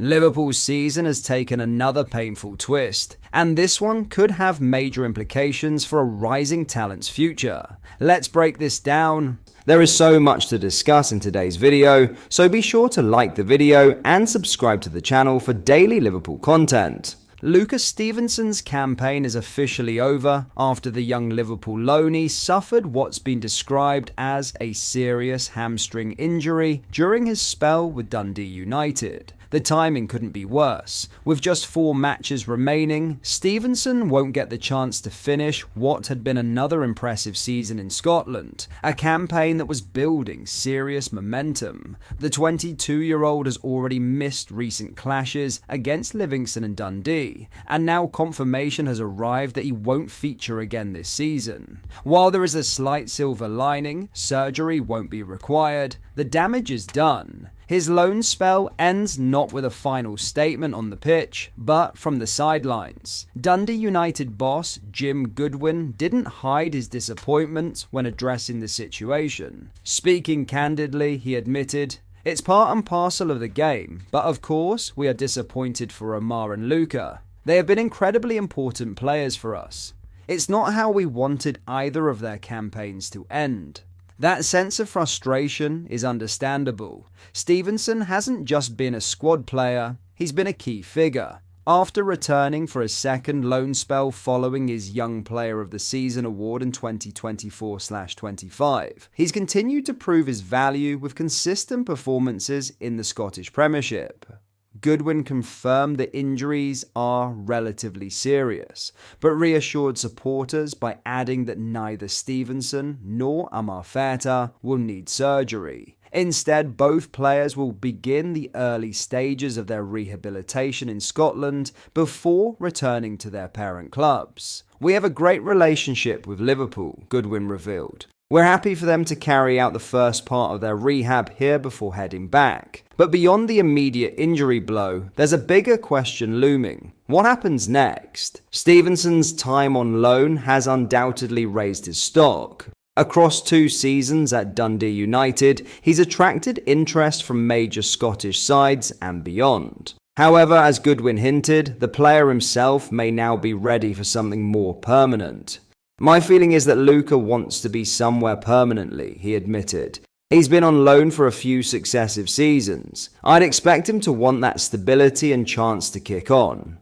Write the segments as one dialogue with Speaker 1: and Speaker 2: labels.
Speaker 1: Liverpool's season has taken another painful twist, and this one could have major implications for a rising talent's future. Let's break this down. There is so much to discuss in today's video, so be sure to like the video and subscribe to the channel for daily Liverpool content. Lucas Stevenson's campaign is officially over after the young Liverpool loanee suffered what's been described as a serious hamstring injury during his spell with Dundee United. The timing couldn't be worse. With just 4 matches remaining, Stevenson won't get the chance to finish what had been another impressive season in Scotland, a campaign that was building serious momentum. The 22-year-old has already missed recent clashes against Livingston and Dundee, and now confirmation has arrived that he won't feature again this season. While there is a slight silver lining, surgery won't be required, the damage is done. His loan spell ends not with a final statement on the pitch, but from the sidelines. Dundee United boss Jim Goodwin didn't hide his disappointment when addressing the situation. Speaking candidly, he admitted, "It's part and parcel of the game, but of course we are disappointed for Omar and Luca. They have been incredibly important players for us. It's not how we wanted either of their campaigns to end." That sense of frustration is understandable. Stevenson hasn't just been a squad player, he's been a key figure. After returning for a second loan spell following his Young Player of the Season award in 2024/25, he's continued to prove his value with consistent performances in the Scottish Premiership. Goodwin confirmed the injuries are relatively serious, but reassured supporters by adding that neither Stevenson nor Amar Feta will need surgery. Instead, both players will begin the early stages of their rehabilitation in Scotland before returning to their parent clubs. "We have a great relationship with Liverpool," Goodwin revealed. "We're happy for them to carry out the first part of their rehab here before heading back. But beyond the immediate injury blow, there's a bigger question looming. What happens next?" Stevenson's time on loan has undoubtedly raised his stock. Across 2 seasons at Dundee United, he's attracted interest from major Scottish sides and beyond. However, as Goodwin hinted, the player himself may now be ready for something more permanent. "My feeling is that Luca wants to be somewhere permanently," he admitted. "He's been on loan for a few successive seasons. I'd expect him to want that stability and chance to kick on."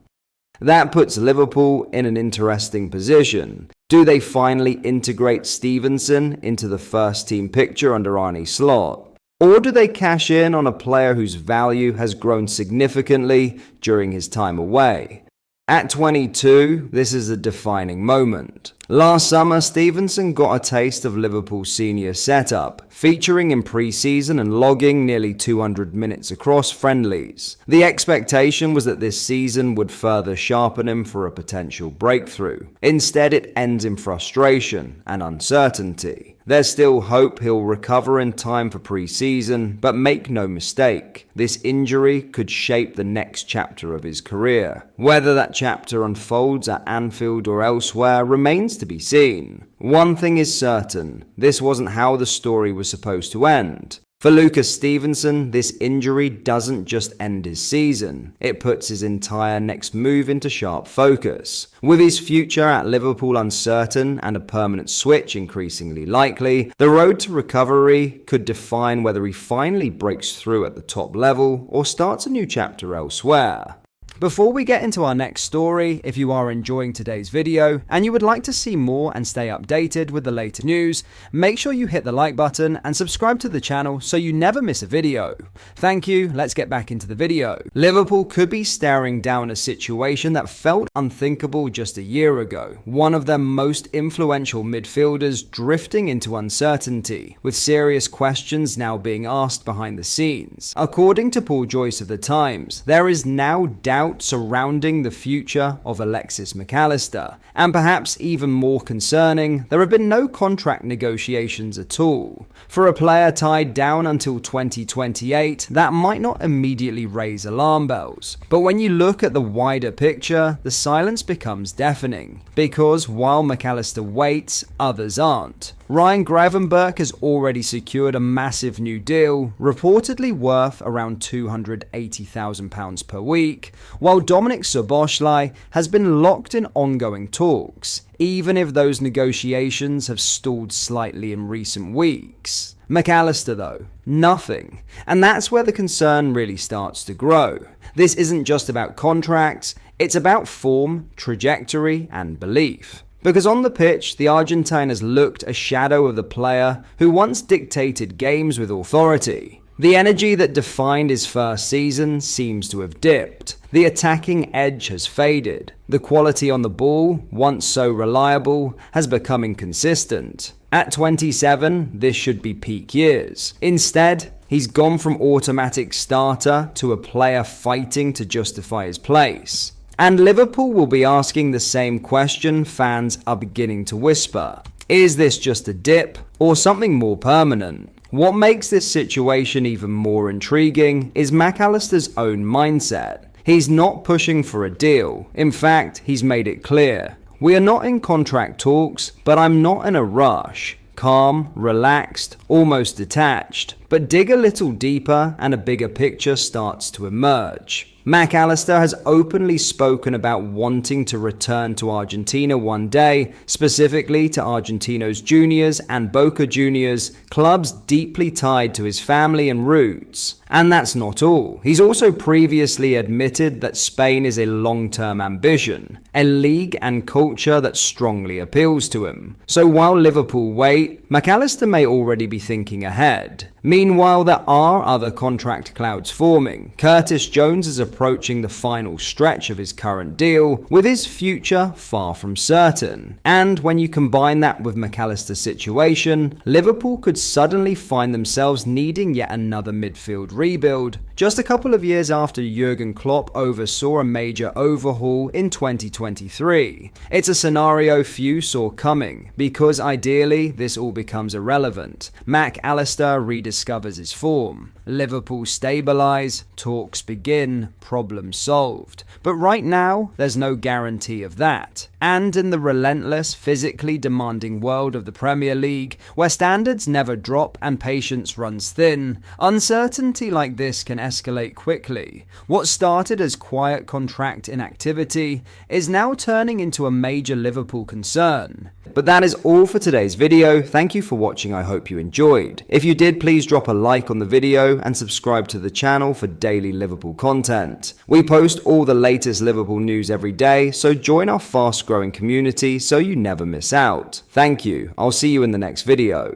Speaker 1: That puts Liverpool in an interesting position. Do they finally integrate Stevenson into the first team picture under Arne Slot? Or do they cash in on a player whose value has grown significantly during his time away? At 22, this is a defining moment. Last summer, Stevenson got a taste of Liverpool's senior setup, featuring in pre-season and logging nearly 200 minutes across friendlies. The expectation was that this season would further sharpen him for a potential breakthrough. Instead, it ends in frustration and uncertainty. There's still hope he'll recover in time for pre-season, but make no mistake, this injury could shape the next chapter of his career. Whether that chapter unfolds at Anfield or elsewhere remains to be seen. One thing is certain, this wasn't how the story was supposed to end. For Lucas Stevenson, this injury doesn't just end his season, it puts his entire next move into sharp focus. With his future at Liverpool uncertain and a permanent switch increasingly likely, the road to recovery could define whether he finally breaks through at the top level or starts a new chapter elsewhere. Before we get into our next story, if you are enjoying today's video and you would like to see more and stay updated with the latest news, make sure you hit the like button and subscribe to the channel so you never miss a video. Thank you, let's get back into the video. Liverpool could be staring down a situation that felt unthinkable just a year ago. One of their most influential midfielders drifting into uncertainty, with serious questions now being asked behind the scenes. According to Paul Joyce of The Times, there is now doubt surrounding the future of Alexis Mac Allister, and perhaps even more concerning, there have been no contract negotiations at all. For a player tied down until 2028, that might not immediately raise alarm bells, but when you look at the wider picture, the silence becomes deafening, because while Mac Allister waits, others aren't. Ryan Gravenberch has already secured a massive new deal, reportedly worth around £280,000 per week, while Dominik Szoboszlai has been locked in ongoing talks, even if those negotiations have stalled slightly in recent weeks. Mac Allister though, nothing. And that's where the concern really starts to grow. This isn't just about contracts, it's about form, trajectory, and belief. Because on the pitch, the Argentine has looked a shadow of the player who once dictated games with authority. The energy that defined his first season seems to have dipped. The attacking edge has faded. The quality on the ball, once so reliable, has become inconsistent. At 27, this should be peak years. Instead, he's gone from automatic starter to a player fighting to justify his place. And Liverpool will be asking the same question fans are beginning to whisper. Is this just a dip or something more permanent? What makes this situation even more intriguing is Mac Allister's own mindset. He's not pushing for a deal. In fact, he's made it clear. We are not in contract talks, but I'm not in a rush. Calm, relaxed, almost detached. But dig a little deeper and a bigger picture starts to emerge. Mac Allister has openly spoken about wanting to return to Argentina one day, specifically to Argentinos Juniors and Boca Juniors, clubs deeply tied to his family and roots. And that's not all. He's also previously admitted that Spain is a long-term ambition, a league and culture that strongly appeals to him. So while Liverpool wait, Mac Allister may already be thinking ahead. Meanwhile, there are other contract clouds forming. Curtis Jones is approaching the final stretch of his current deal, with his future far from certain. And when you combine that with Mac Allister's situation, Liverpool could suddenly find themselves needing yet another midfield rebuild, just a couple of years after Jurgen Klopp oversaw a major overhaul in 2023. It's a scenario few saw coming, because ideally this all becomes irrelevant. Mac Allister rediscovers his form. Liverpool stabilise, talks begin, problem solved. But right now, there's no guarantee of that. And in the relentless, physically demanding world of the Premier League, where standards never drop and patience runs thin, uncertainty like this can escalate quickly. What started as quiet contract inactivity is now turning into a major Liverpool concern. But that is all for today's video. Thank you for watching. I hope you enjoyed. If you did, please drop a like on the video and subscribe to the channel for daily Liverpool content. We post all the latest Liverpool news every day, so join our fast-growing community so you never miss out. Thank you. I'll see you in the next video.